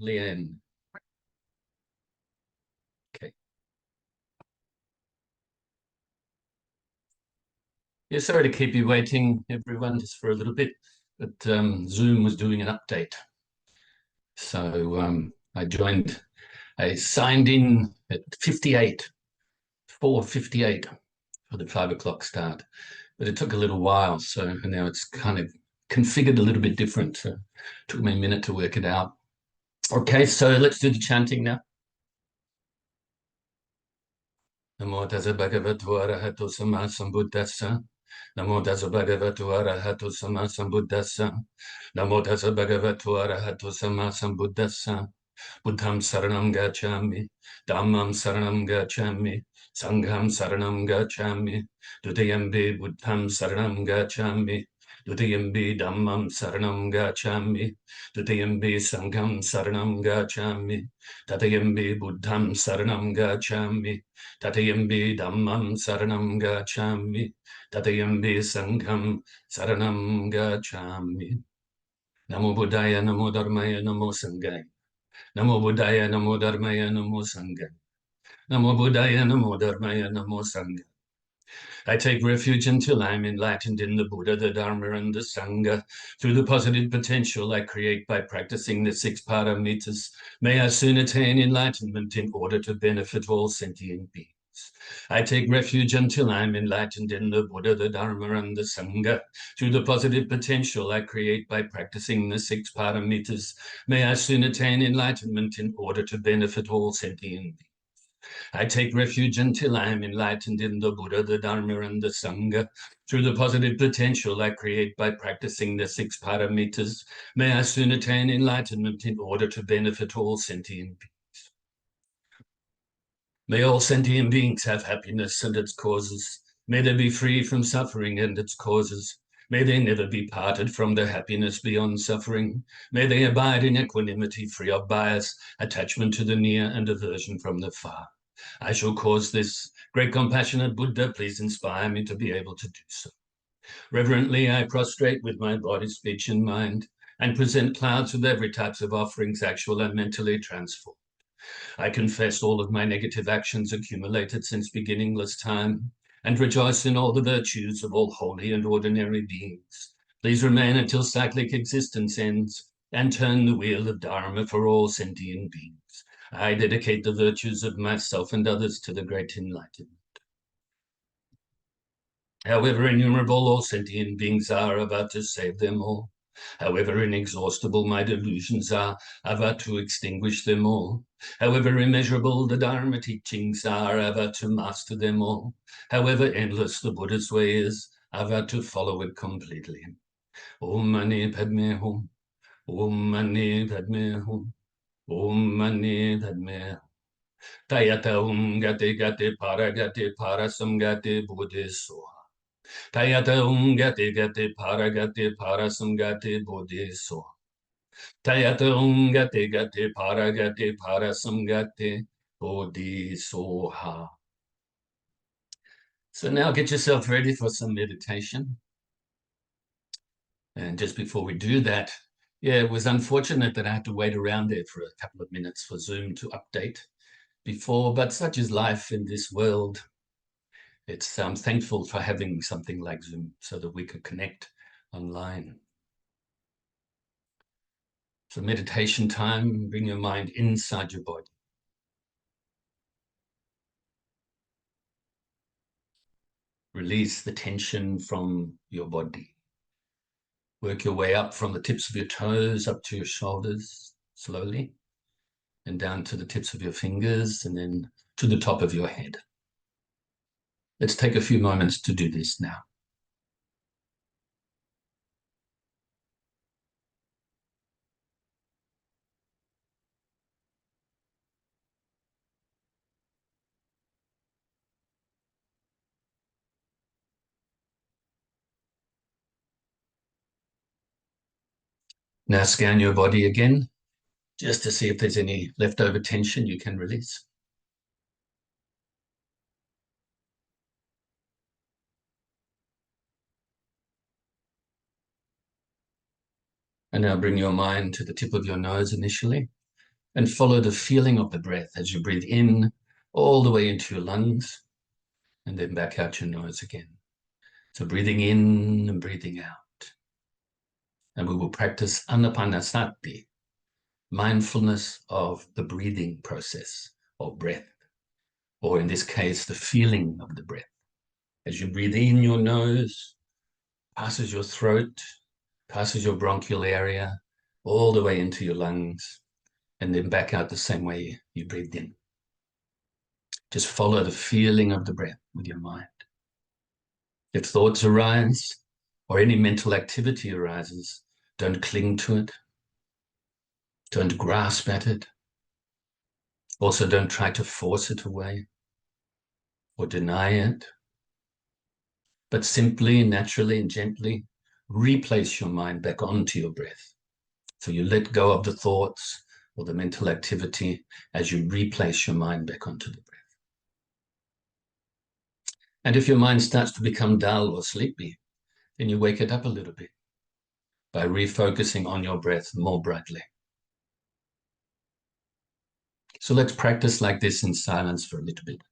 Leanne. Okay. Yeah, sorry to keep you waiting, everyone, just for a little bit, but Zoom was doing an update. So I signed in at 4:58 for the 5 o'clock start, but it took a little while. So now it's kind of configured a little bit different. So it took me a minute to work it out. Okay, so let's do the chanting now. Namo Tassa Bhagavato Arahato Samma Sambuddhassa. Namo Tassa Bhagavato Arahato Samma Sambuddhassa. Namo Tassa Bhagavato Arahato Samma Sambuddhassa. Buddham Saranam Gacchami. Dhammam Saranam Gacchami. Sangham Saranam Gacchami. Dutayambi Buddham Saranam Gacchami. Dutayambi Dhammam Saranam Gacchami. Dutayambi Sangham Saranam Gacchami. Tatayambi Buddham Saranam Gacchami. Tatayambi Dhammam Saranam Gacchami. Tatayambi Sangham Saranam Gacchami. Namo Buddhaya, Namo Dharmaya, Namo Sanghaya. Namo Buddhaya, Namo Dharmaya, Namo Sanghaya. Namo Buddhaya, Namo Dharmaya, Namo Sanghaya. I take refuge until I'm enlightened in the Buddha, the Dharma, and the Sangha. Through the positive potential I create by practicing the 6 paramitas, may I soon attain enlightenment in order to benefit all sentient beings. I take refuge until I'm enlightened in the Buddha, the Dharma, and the Sangha. Through the positive potential I create by practicing the 6 paramitas, may I soon attain enlightenment in order to benefit all sentient beings. I take refuge until I am enlightened in the Buddha, the Dharma, and the Sangha. Through the positive potential I create by practicing the 6 paramitas, may I soon attain enlightenment in order to benefit all sentient beings. May all sentient beings have happiness and its causes. May they be free from suffering and its causes. May they never be parted from their happiness beyond suffering. May they abide in equanimity, free of bias, attachment to the near, and aversion from the far. I shall cause this. Great compassionate Buddha, please inspire me to be able to do so. Reverently, I prostrate with my body, speech, and mind, and present clouds with every type of offerings, actual and mentally transformed. I confess all of my negative actions accumulated since beginningless time, and rejoice in all the virtues of all holy and ordinary beings. Please remain until cyclic existence ends, and turn the wheel of Dharma for all sentient beings. I dedicate the virtues of myself and others to the great enlightenment. However innumerable all sentient beings are, I've had to save them all. However inexhaustible my delusions are, I've had to extinguish them all. However immeasurable the Dharma teachings are, I've had to master them all. However endless the Buddha's way is, I've had to follow it completely. Om Mani Padme Hum. Om Mani Padme Hum. Om Mani Padme Hum. Tayata gate para samgate bodhi soha. Tayata gate para samgate bodhi soha. Tayata gate para samgate bodhi soha. So now get yourself ready for some meditation. And just before we do that, yeah, it was unfortunate that I had to wait around there for a couple of minutes for Zoom to update before, but such is life in this world. It's thankful for having something like Zoom so that we could connect online. So meditation time, bring your mind inside your body. Release the tension from your body. Work your way up from the tips of your toes up to your shoulders slowly, and down to the tips of your fingers, and then to the top of your head. Let's take a few moments to do this now. Now scan your body again, just to see if there's any leftover tension you can release. And now bring your mind to the tip of your nose initially, And follow the feeling of the breath as you breathe in all the way into your lungs and then back out your nose again. So breathing in and breathing out. And we will practice anapanasati, mindfulness of the breathing process of breath, or in this case, the feeling of the breath. As you breathe in your nose, passes your throat, passes your bronchial area, all the way into your lungs, and then back out the same way you breathed in. Just follow the feeling of the breath with your mind. If thoughts arise or any mental activity arises, don't cling to it. Don't grasp at it. Also, don't try to force it away or deny it, but simply, naturally, and gently replace your mind back onto your breath. So you let go of the thoughts or the mental activity as you replace your mind back onto the breath. And if your mind starts to become dull or sleepy, then you wake it up a little bit by refocusing on your breath more brightly. So let's practice like this in silence for a little bit.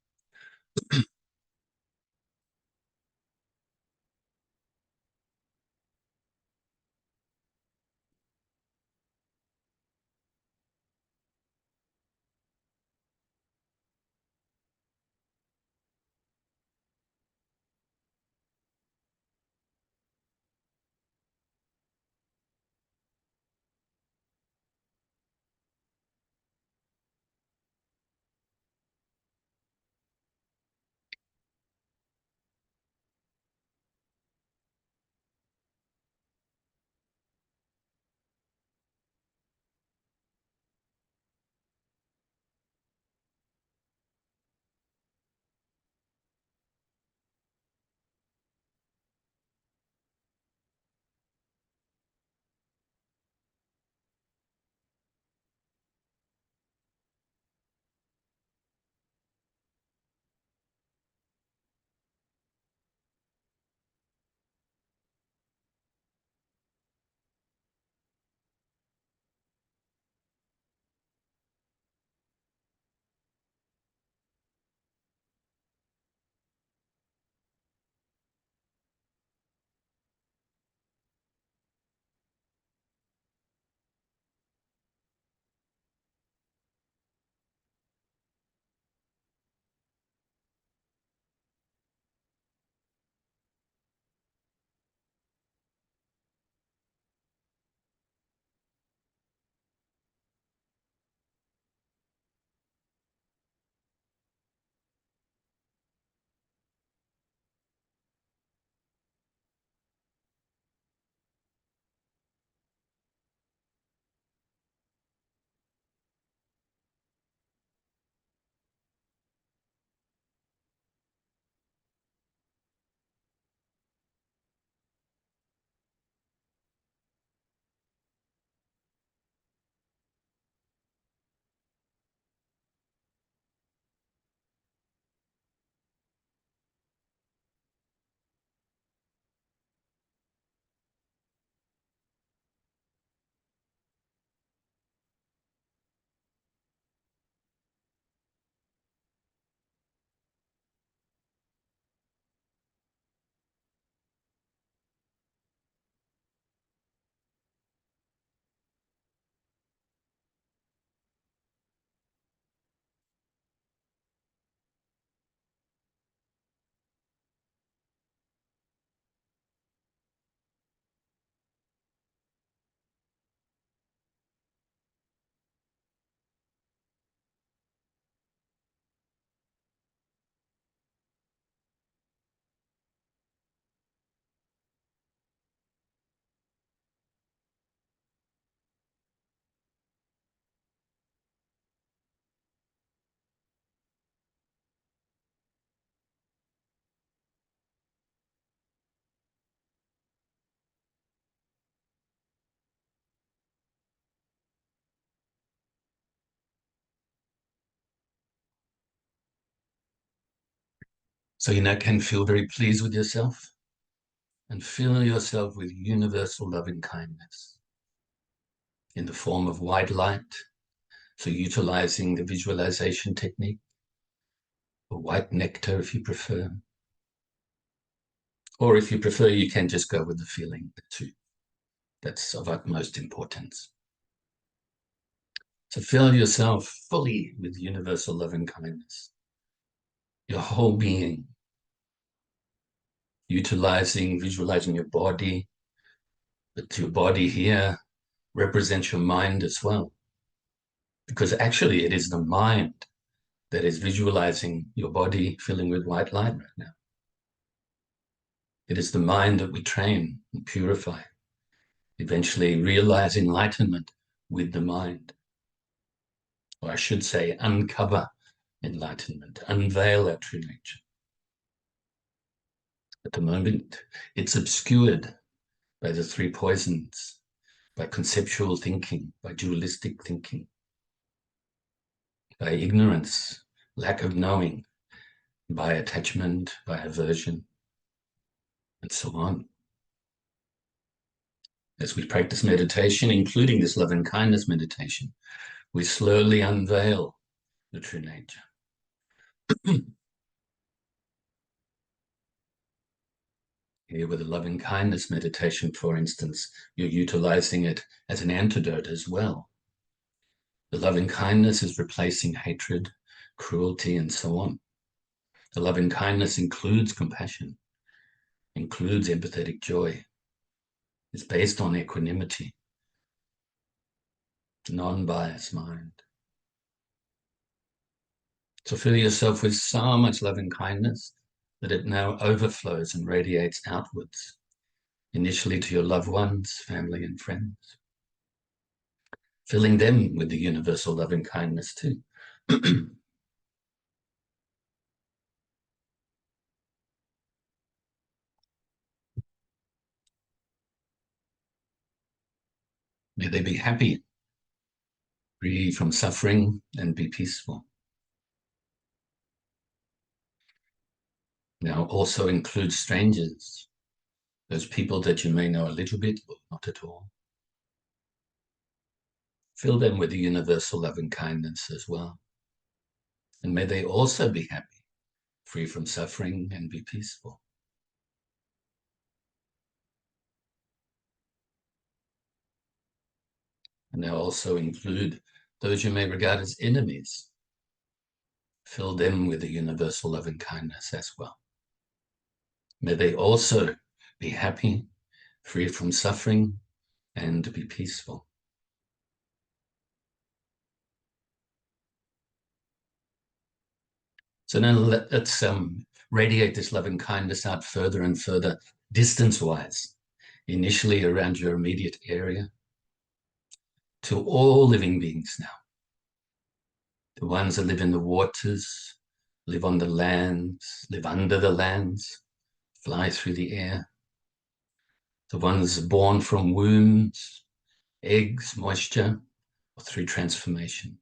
So you now can feel very pleased with yourself and fill yourself with universal loving kindness in the form of white light So utilizing the visualization technique, or white nectar if you prefer. Or if you prefer, you can just go with the feeling too. That's of utmost importance. So fill yourself fully with universal loving kindness, your whole being, visualizing your body, but your body here represents your mind as well. Because actually it is the mind that is visualizing your body filling with white light right now. It is the mind that we train and purify, eventually realize enlightenment with the mind. Or I should say, uncover enlightenment, unveil our true nature. At the moment, it's obscured by the three poisons, by conceptual thinking, by dualistic thinking, by ignorance, lack of knowing, by attachment, by aversion, and so on. As we practice meditation, including this loving kindness meditation, we slowly unveil the true nature. Here with the loving kindness meditation, for instance, you're utilizing it as an antidote as well. The loving kindness is replacing hatred, cruelty, and so on. The loving kindness includes compassion, includes empathetic joy. It's based on equanimity, non-biased mind. So fill yourself with so much loving kindness that it now overflows and radiates outwards, initially to your loved ones, family, and friends, filling them with the universal loving kindness too. May they be happy, free from suffering, and be peaceful. Now also include strangers, those people that you may know a little bit or not at all. Fill them with the universal loving kindness as well. And may they also be happy, free from suffering, and be peaceful. And now also include those you may regard as enemies. Fill them with the universal loving kindness as well. May they also be happy, free from suffering, and be peaceful. So now let's radiate this loving kindness out further and further, distance-wise, initially around your immediate area, to all living beings now. The ones that live in the waters, live on the lands, live under the lands, fly through the air. The ones born from wombs, eggs, moisture, or through transformation.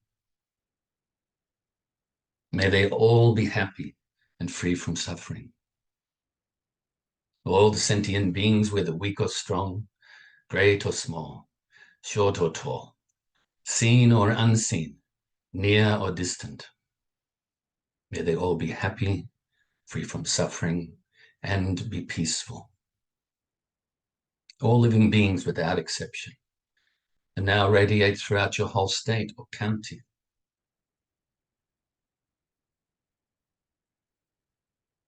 May they all be happy and free from suffering. All the sentient beings, whether weak or strong, great or small, short or tall, seen or unseen, near or distant. May they all be happy, free from suffering, and be peaceful. All living beings without exception. And now radiate throughout your whole state or county.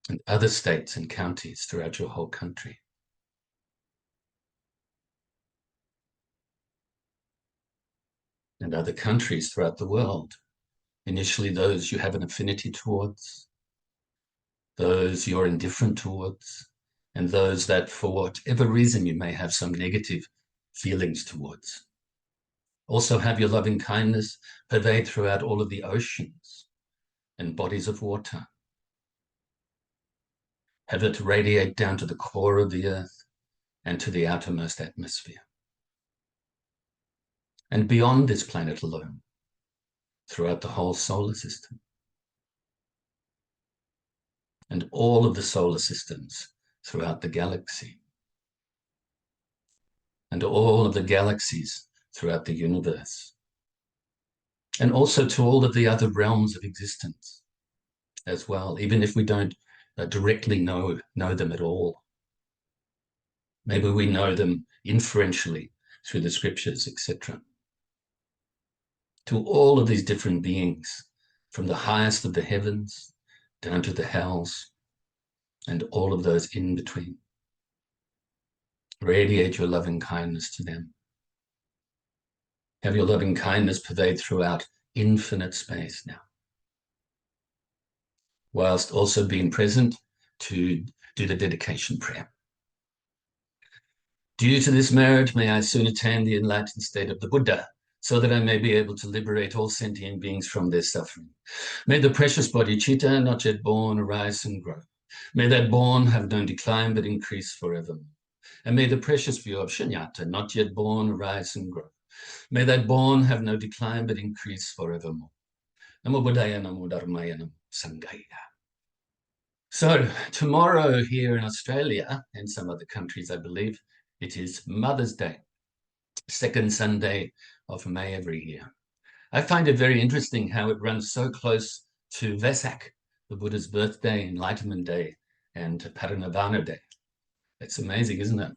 And other states and counties throughout your whole country. And other countries throughout the world. Initially those you have an affinity towards, those you're indifferent towards, and those that for whatever reason you may have some negative feelings towards. Also have your loving kindness pervade throughout all of the oceans and bodies of water. Have it radiate down to the core of the earth and to the outermost atmosphere. And beyond this planet alone, throughout the whole solar system. And all of the solar systems throughout the galaxy. And all of the galaxies throughout the universe. and also to all of the other realms of existence as well, even if we don't directly know them at all. Maybe we know them inferentially through the scriptures, etc. To all of these different beings, from the highest of the heavens down to the hells, and all of those in between. Radiate your loving kindness to them. Have your loving kindness pervade throughout infinite space now, whilst also being present to do the dedication prayer. Due to this merit, may I soon attain the enlightened state of the Buddha, so that I may be able to liberate all sentient beings from their suffering. May the precious bodhicitta, not yet born, arise and grow. May that born have no decline but increase forevermore. And may the precious view of Shunyata, not yet born, arise and grow. May that born have no decline but increase forevermore. Namo Buddhaya, Namo Dharmaya, Namo Sanghaya. So tomorrow here in Australia and some other countries, I believe, it is Mother's Day, second Sunday of May every year. I find it very interesting how it runs so close to Vesak, the Buddha's birthday, Enlightenment Day, and Parinirvana Day. It's amazing, isn't it?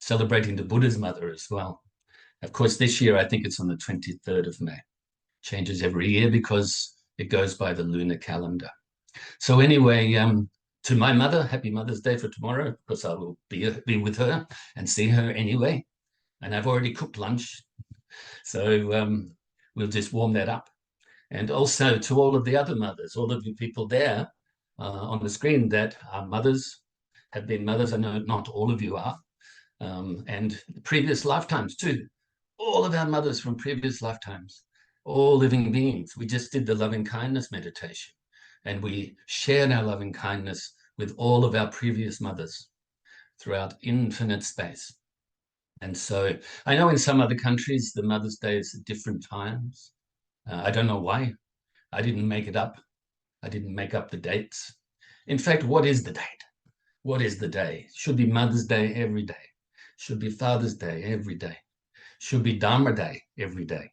Celebrating the Buddha's mother as well. Of course, this year, I think it's on the 23rd of May. Changes every year because it goes by the lunar calendar. So anyway, to my mother, happy Mother's Day for tomorrow, because I will be with her and see her anyway. And I've already cooked lunch, so we'll just warm that up. And also to all of the other mothers, all of you people there on the screen that are mothers, have been mothers. I know not all of you are, and previous lifetimes too. All of our mothers from previous lifetimes, all living beings. We just did the loving kindness meditation, and we shared our loving kindness with all of our previous mothers throughout infinite space. And so I know in some other countries, the Mother's Day is at different times. I don't know why. I didn't make it up. I didn't make up the dates. In fact, what is the date? What is the day? Should be Mother's Day every day. Should be Father's Day every day. Should be Dharma Day every day.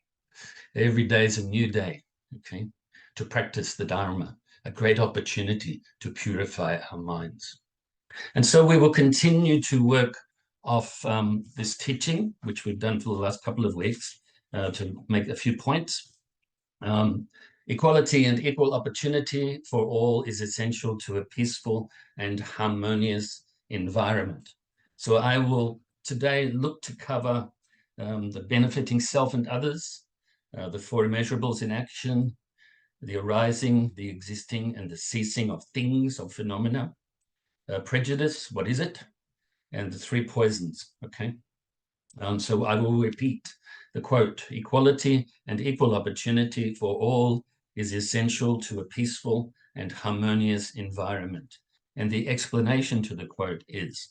Every day is a new day, okay? To practice the Dharma, a great opportunity to purify our minds. And so we will continue to work off this teaching, which we've done for the last couple of weeks, to make a few points. Equality and equal opportunity for all is essential to a peaceful and harmonious environment. So I will today look to cover the benefiting self and others, the four immeasurables in action, the arising, the existing, and the ceasing of things, of phenomena, prejudice, what is it? And the three poisons, okay? So I will repeat the quote: equality and equal opportunity for all is essential to a peaceful and harmonious environment. And the explanation to the quote is,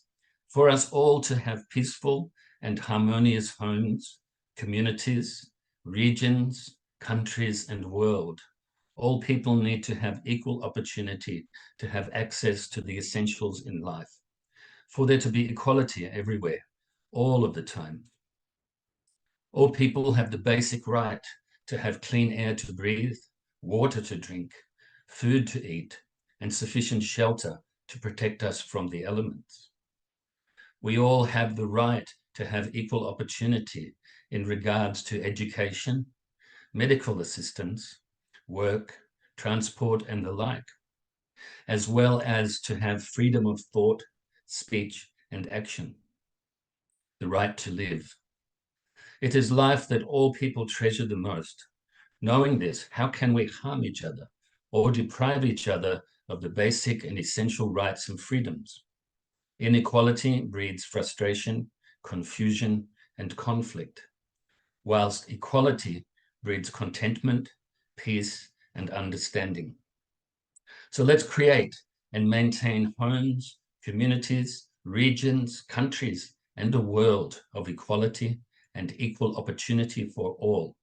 for us all to have peaceful and harmonious homes, communities, regions, countries, and world, all people need to have equal opportunity to have access to the essentials in life, for there to be equality everywhere, all of the time. All people have the basic right to have clean air to breathe, water to drink, food to eat, and sufficient shelter to protect us from the elements. We all have the right to have equal opportunity in regards to education, medical assistance, work, transport, and the like, as well as to have freedom of thought, speech, and action, the right to live. It is life that all people treasure the most. Knowing this, how can we harm each other or deprive each other of the basic and essential rights and freedoms? Inequality breeds frustration, confusion, and conflict, whilst equality breeds contentment, peace, and understanding. So let's create and maintain homes, communities, regions, countries, and a world of equality and equal opportunity for all,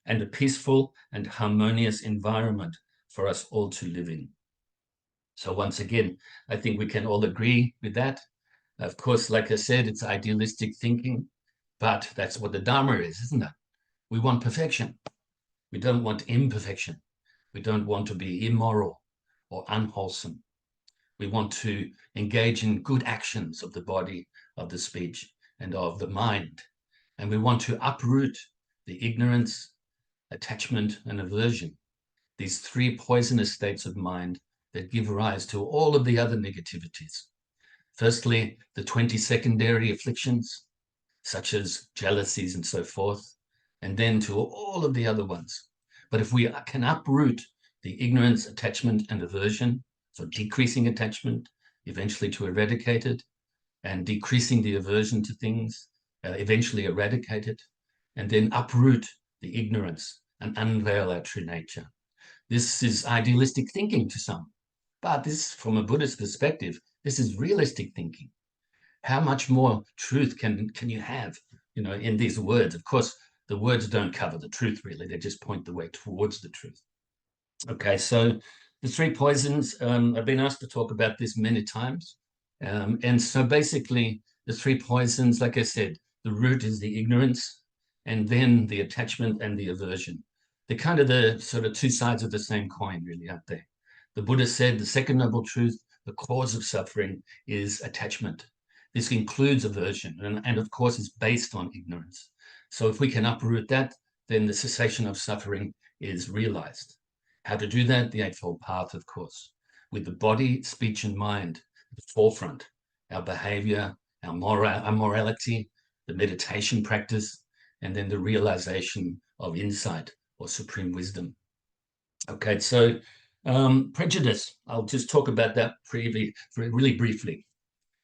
and a peaceful and harmonious environment for us all to live in. So once again, I think we can all agree with that. Of course, like I said, it's idealistic thinking, but that's what the Dharma is, isn't it? We want perfection. We don't want imperfection. We don't want to be immoral or unwholesome. We want to engage in good actions of the body, of the speech, and of the mind. And we want to uproot the ignorance, attachment, and aversion, these three poisonous states of mind that give rise to all of the other negativities. Firstly, the 20 secondary afflictions, such as jealousies and so forth, and then to all of the other ones. But if we can uproot the ignorance, attachment, and aversion, so decreasing attachment, eventually to eradicate it, and decreasing the aversion to things, eventually eradicate it, and then uproot the ignorance and unveil our true nature. This is idealistic thinking to some, but this, from a Buddhist perspective, this is realistic thinking. How much more truth can you have, in these words? Of course, the words don't cover the truth, really. They just point the way towards the truth. Okay, so the three poisons, I've been asked to talk about this many times. And so basically, the three poisons, like I said, the root is the ignorance, and then the attachment and the aversion. They're kind of the sort of two sides of the same coin, really, aren't they? The Buddha said the second noble truth, the cause of suffering, is attachment. This includes aversion, and of course, is based on ignorance. So if we can uproot that, then the cessation of suffering is realized. How to do that? The Eightfold Path, of course, with the body, speech, and mind at the forefront, our behavior, our morality, the meditation practice, and then the realization of insight or supreme wisdom. Okay, so prejudice, I'll just talk about that really briefly.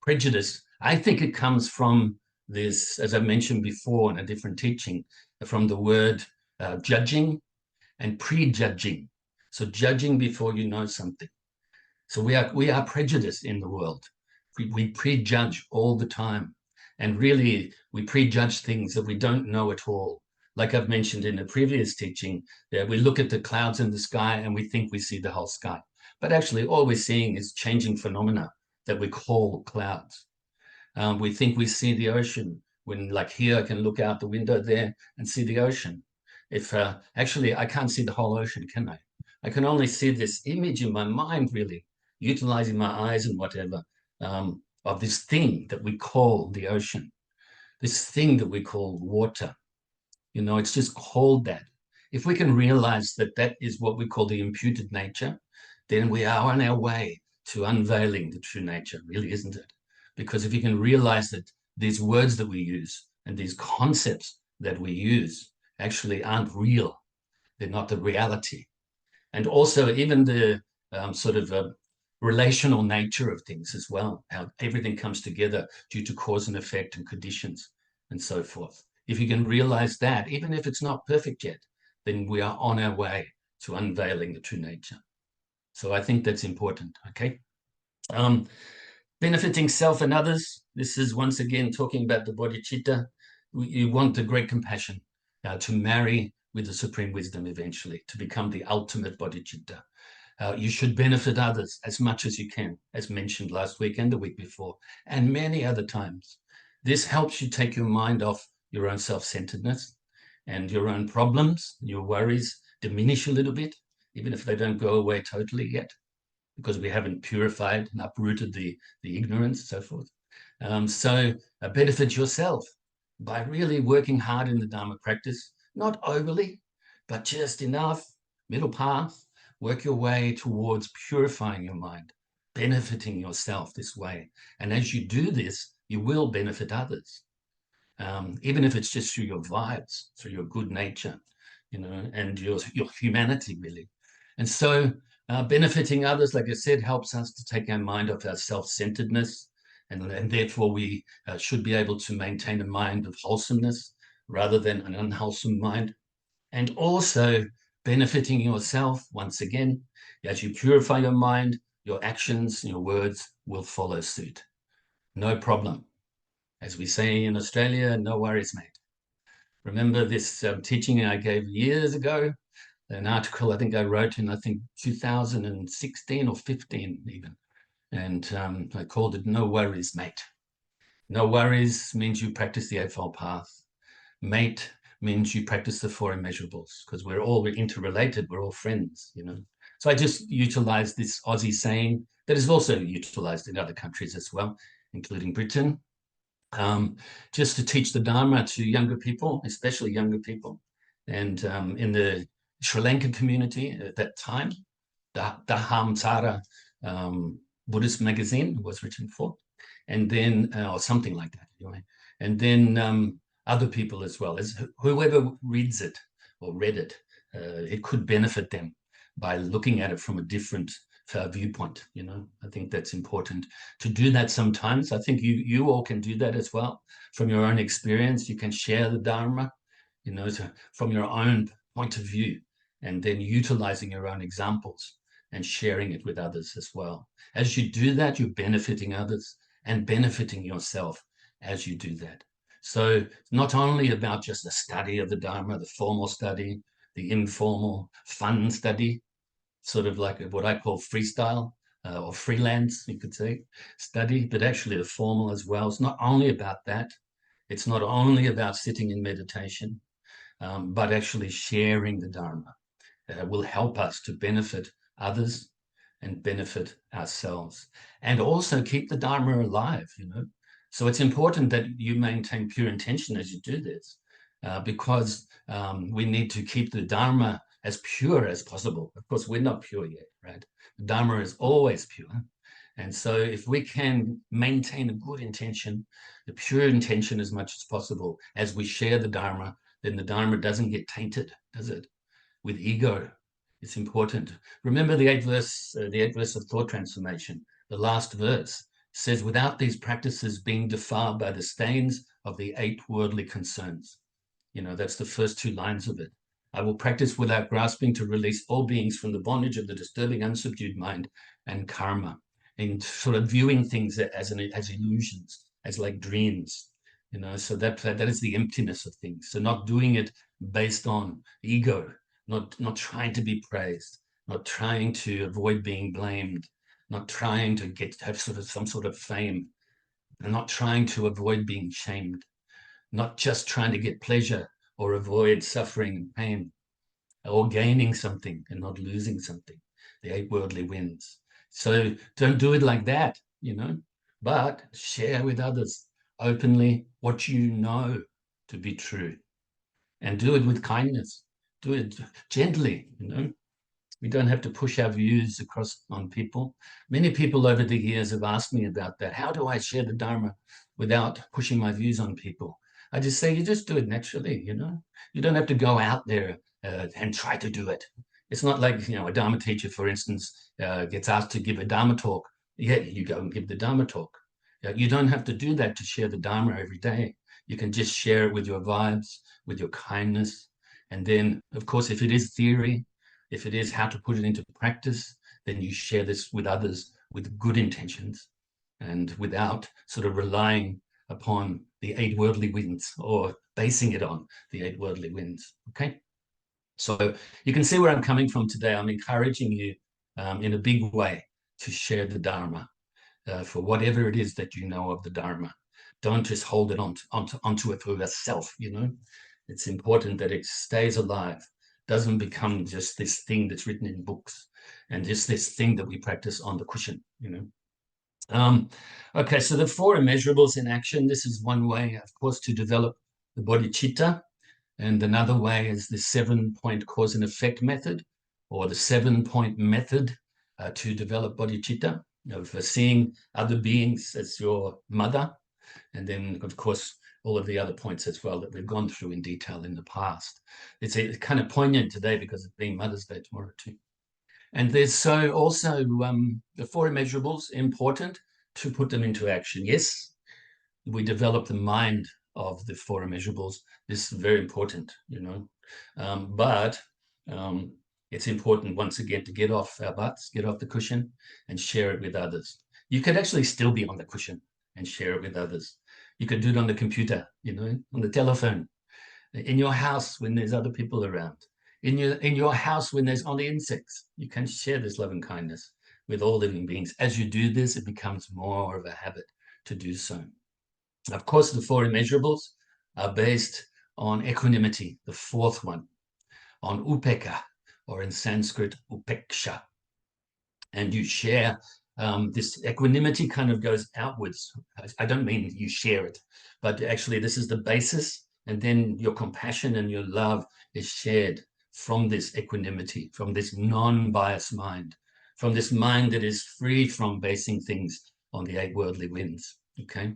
Prejudice, I think it comes from this, as I mentioned before in a different teaching, from the word judging and prejudging. So judging before you know something. So we are prejudiced in the world. We prejudge all the time. And really, we prejudge things that we don't know at all. Like I've mentioned in a previous teaching, that we look at the clouds in the sky and we think we see the whole sky. But actually, all we're seeing is changing phenomena that we call clouds. We think we see the ocean when, like here, I can look out the window there and see the ocean. If actually, I can't see the whole ocean, can I? I can only see this image in my mind, really, utilizing my eyes and whatever, of this thing that we call the ocean, this thing that we call water. It's just called that. If we can realize that that is what we call the imputed nature, then we are on our way to unveiling the true nature, really, isn't it? Because if you can realize that these words that we use and these concepts that we use actually aren't real, they're not the reality. And also even the relational nature of things as well, how everything comes together due to cause and effect and conditions and so forth. If you can realize that, even if it's not perfect yet, then we are on our way to unveiling the true nature. So I think that's important, okay? Benefiting self and others. This is once again talking about the bodhicitta. You want the great compassion to marry with the supreme wisdom eventually, to become the ultimate bodhicitta. You should benefit others as much as you can, as mentioned last week and the week before, and many other times. This helps you take your mind off your own self-centeredness and your own problems, your worries diminish a little bit, even if they don't go away totally yet, because we haven't purified and uprooted the ignorance and so forth. So benefit yourself by really working hard in the Dharma practice, not overly, but just enough, middle path, work your way towards purifying your mind, benefiting yourself this way. And as you do this, you will benefit others, even if it's just through your vibes, through your good nature, and your humanity, really. And so benefiting others, like I said, helps us to take our mind off our self-centeredness, and therefore we should be able to maintain a mind of wholesomeness rather than an unwholesome mind. And also benefiting yourself, once again, as you purify your mind, your actions, your words will follow suit. No problem. As we say in Australia, no worries, mate. Remember this teaching I gave years ago, an article I think I wrote in, 2016 or 15 even. And I called it No Worries, Mate. No worries means you practice the Eightfold Path. Mate means you practice the four immeasurables, because we're all interrelated, we're all friends, you know. So I just utilize this Aussie saying that is also utilized in other countries as well, including Britain, just to teach the Dharma to younger people, especially younger people. And in the Sri Lankan community at that time, the Dharma Buddhist magazine was written for, and then, or something like that anyway. And then other people as well, as whoever reads it or read it, it could benefit them by looking at it from a different viewpoint, you know. I think that's important to do that sometimes. I think you all can do that as well. From your own experience, you can share the Dharma, you know, from your own point of view, and then utilizing your own examples and sharing it with others as well. As you do that, you're benefiting others and benefiting yourself as you do that. So it's not only about just the study of the Dharma, the formal study, the informal, fun study, sort of like what I call freestyle or freelance, you could say, study, but actually the formal as well. It's not only about that. It's not only about sitting in meditation, but actually sharing the Dharma will help us to benefit others and benefit ourselves, and also keep the Dharma alive, you know. So it's important that you maintain pure intention as you do this, because we need to keep the Dharma as pure as possible. Of course, we're not pure yet, right? The Dharma is always pure. And so if we can maintain a good intention, the pure intention as much as possible as we share the Dharma, then the Dharma doesn't get tainted, does it? With ego. It's important. Remember the eighth verse of thought transformation. The last verse says, without these practices being defiled by the stains of the 8 worldly concerns. You know, that's the first 2 lines of it. I will practice without grasping to release all beings from the bondage of the disturbing unsubdued mind and karma, and sort of viewing things as illusions, as like dreams, you know. So that is the emptiness of things. So not doing it based on ego, not trying to be praised, not trying to avoid being blamed, not trying to have some sort of fame, and not trying to avoid being shamed, not just trying to get pleasure or avoid suffering and pain, or gaining something and not losing something, the 8 worldly winds. So don't do it like that, you know, but share with others openly what you know to be true, and do it with kindness. Do it gently, you know. We don't have to push our views across on people. Many people over the years have asked me about that. How do I share the Dharma without pushing my views on people? I just say, you just do it naturally, you know. You don't have to go out there and try to do it. It's not like, you know, a Dharma teacher, for instance, gets asked to give a Dharma talk. Yeah, you go and give the Dharma talk. You don't have to do that to share the Dharma every day. You can just share it with your vibes, with your kindness. And then, of course, if it is theory, if it is how to put it into practice, then you share this with others with good intentions and without sort of relying upon the 8 worldly winds or basing it on the 8 worldly winds. Okay. So you can see where I'm coming from today. I'm encouraging you in a big way to share the Dharma for whatever it is that you know of the Dharma. Don't just hold it onto it for yourself, you know. It's important that it stays alive, doesn't become just this thing that's written in books and just this thing that we practice on the cushion, you know. Okay, so the 4 immeasurables in action. This is one way, of course, to develop the bodhicitta. And another way is the 7-point cause and effect method, or the 7-point method to develop bodhicitta, of seeing other beings as your mother. And then, of course, all of the other points as well that we've gone through in detail in the past. It's kind of poignant today because it's being Mother's Day tomorrow too. And there's so also the 4 immeasurables, important to put them into action. Yes, we develop the mind of the 4 immeasurables. This is very important, you know. But it's important, once again, to get off our butts, get off the cushion and share it with others. You could actually still be on the cushion and share it with others. You could do it on the computer, you know, on the telephone, in your house when there's other people around, in your house when there's only insects. You can share this love and kindness with all living beings. As you do this, it becomes more of a habit to do so. Of course, the 4 immeasurables are based on equanimity, the fourth one, on upekkha, or in Sanskrit, upeksha. And you share this equanimity kind of goes outwards. I don't mean you share it, but actually this is the basis. And then your compassion and your love is shared from this equanimity, from this non-biased mind, from this mind that is free from basing things on the 8 worldly winds, okay?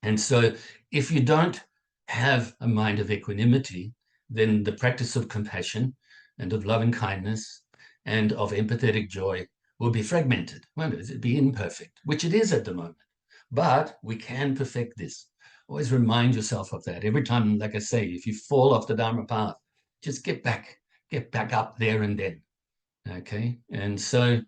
And so if you don't have a mind of equanimity, then the practice of compassion and of loving kindness and of empathetic joy will be fragmented, won't it? It'll be imperfect, which it is at the moment. But we can perfect this. Always remind yourself of that. Every time, like I say, if you fall off the Dharma path, just get back up there and then, okay? And so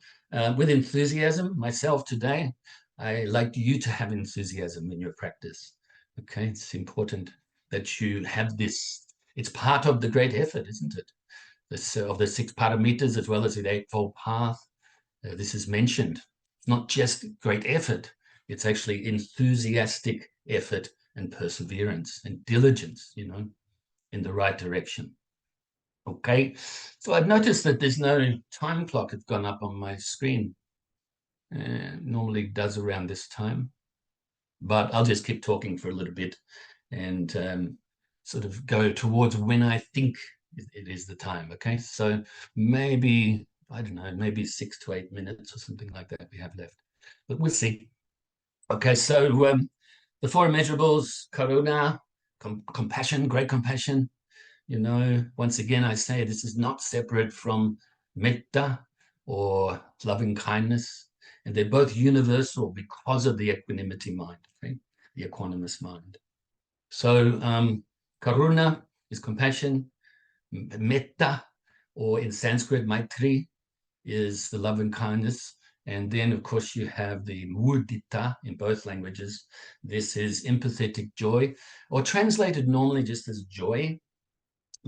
with enthusiasm, myself today, I like you to have enthusiasm in your practice, okay? It's important that you have this. It's part of the great effort, isn't it? This, of the 6 paramitas as well as the 8-fold path. This is mentioned. It's not just great effort, it's actually enthusiastic effort and perseverance and diligence, you know, in the right direction. Okay, so I've noticed that there's no time clock that's gone up on my screen. Normally does around this time, but I'll just keep talking for a little bit and sort of go towards when I think it is the time. Okay, so maybe, I don't know, maybe 6 to 8 minutes or something like that we have left, but we'll see. Okay, so the 4 immeasurables, karuna, compassion, great compassion. You know, once again, I say this is not separate from metta or loving kindness, and they're both universal because of the equanimity mind, okay? The equanimous mind. So karuna is compassion, metta, or in Sanskrit, maitri, is the loving kindness. And then, of course, you have the mudita in both languages. This is empathetic joy, or translated normally just as joy,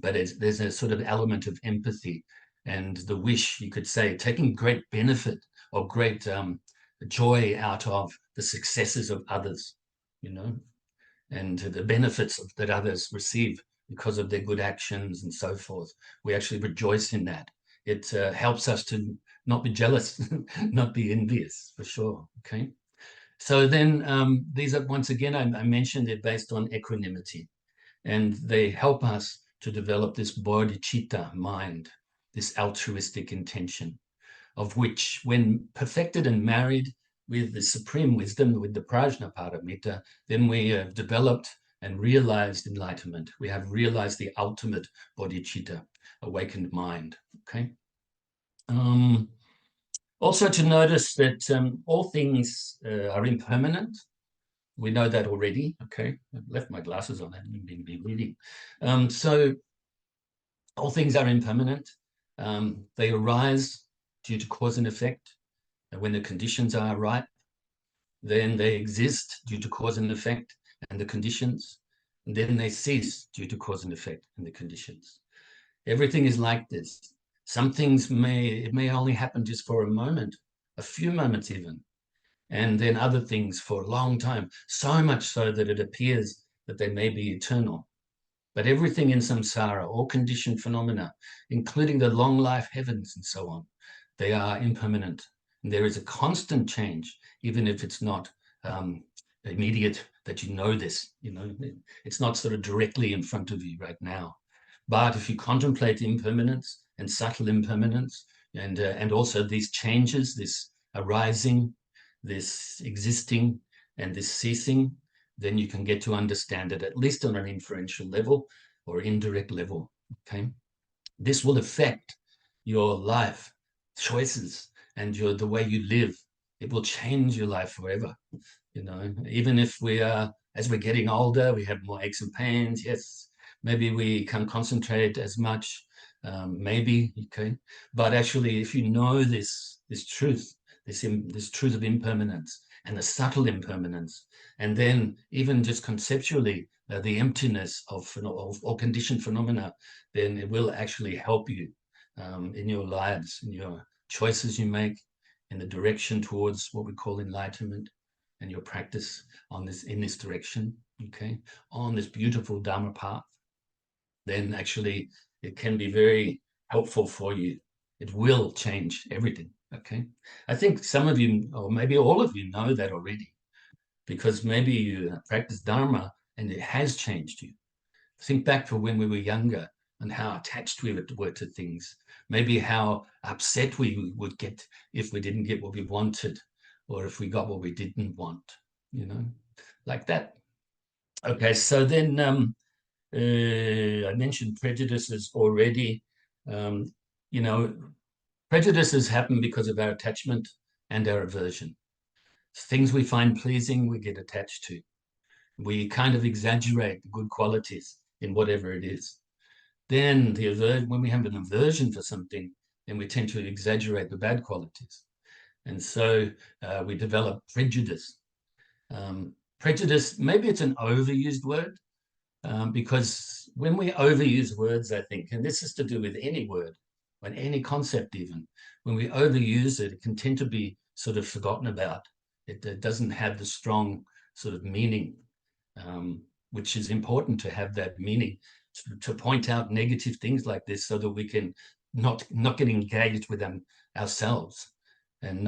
but there's a sort of element of empathy and the wish, you could say, taking great benefit or great joy out of the successes of others, you know, and the benefits that others receive because of their good actions and so forth. We actually rejoice in that. It helps us to not be jealous, not be envious, for sure, okay? So then these are, once again, I mentioned they're based on equanimity, and they help us to develop this bodhicitta mind, this altruistic intention, of which, when perfected and married with the supreme wisdom, with the prajna paramita, then we have developed and realized enlightenment. We have realized the ultimate bodhicitta, awakened mind, okay? Also to notice that all things are impermanent. We know that already, okay? I've left my glasses on, I haven't been reading. So all things are impermanent. They arise due to cause and effect. And when the conditions are right, then they exist due to cause and effect and the conditions. And then they cease due to cause and effect and the conditions. Everything is like this. Some things it may only happen just for a moment, a few moments even, and then other things for a long time, so much so that it appears that they may be eternal. But everything in samsara, all conditioned phenomena, including the long life heavens and so on, they are impermanent. And there is a constant change, even if it's not immediate that you know this, you know, it's not sort of directly in front of you right now. But if you contemplate impermanence and subtle impermanence, and also these changes, this arising, this existing, and this ceasing, then you can get to understand it, at least on an inferential level or indirect level, okay? This will affect your life choices and the way you live. It will change your life forever, you know, even if we are, as we're getting older, we have more aches and pains, yes, maybe we can't concentrate as much, maybe, okay, but actually if you know this truth, this truth of impermanence and the subtle impermanence, and then even just conceptually the emptiness of all conditioned phenomena, then it will actually help you in your lives, in your choices you make, in the direction towards what we call enlightenment, and your practice in this direction, okay, on this beautiful Dharma path. then actually it can be very helpful for you. It will change everything, okay? I think some of you, or maybe all of you, know that already, because maybe you practice Dharma and it has changed you. Think back to when we were younger and how attached we were to things. Maybe how upset we would get if we didn't get what we wanted, or if we got what we didn't want, you know, like that. Okay, so then I mentioned prejudices already. You know, prejudices happen because of our attachment and our aversion. Things we find pleasing, we get attached to. We kind of exaggerate the good qualities in whatever it is. Then when we have an aversion for something, then we tend to exaggerate the bad qualities. And so we develop prejudice. Prejudice, maybe it's an overused word, because when we overuse words, I think, and this is to do with any word, or any concept even, when we overuse it, it can tend to be sort of forgotten about. It doesn't have the strong sort of meaning, which is important to have that meaning, to point out negative things like this so that we can not get engaged with them ourselves, and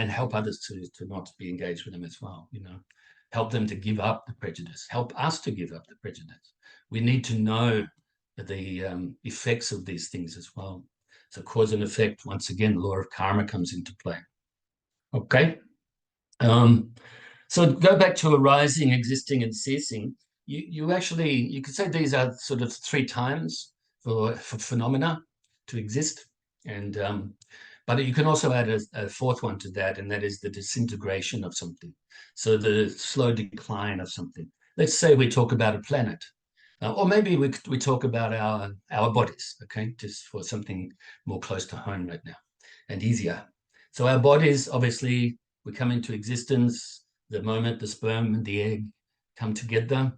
help others to not be engaged with them as well, you know. Help them to give up the prejudice, help us to give up the prejudice. We need to know the effects of these things as well. So cause and effect, once again, the law of karma comes into play. Okay. So go back to arising, existing, and ceasing. You could say these are sort of 3 times for phenomena to exist. And but you can also add a 4th one to that, and that is the disintegration of something. So the slow decline of something. Let's say we talk about a planet, or maybe we talk about our bodies, okay, just for something more close to home right now and easier. So our bodies, obviously, we come into existence the moment the sperm and the egg come together,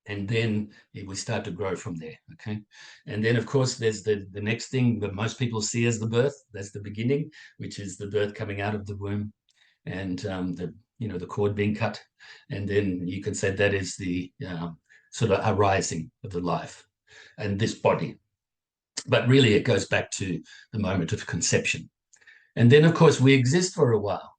and then we start to grow from there, okay? And then, of course, there's the next thing that most people see as the birth. That's the beginning, which is the birth coming out of the womb, and the cord being cut. And then you can say that is the sort of arising of the life and this body. But really, it goes back to the moment of conception. And then, of course, we exist for a while.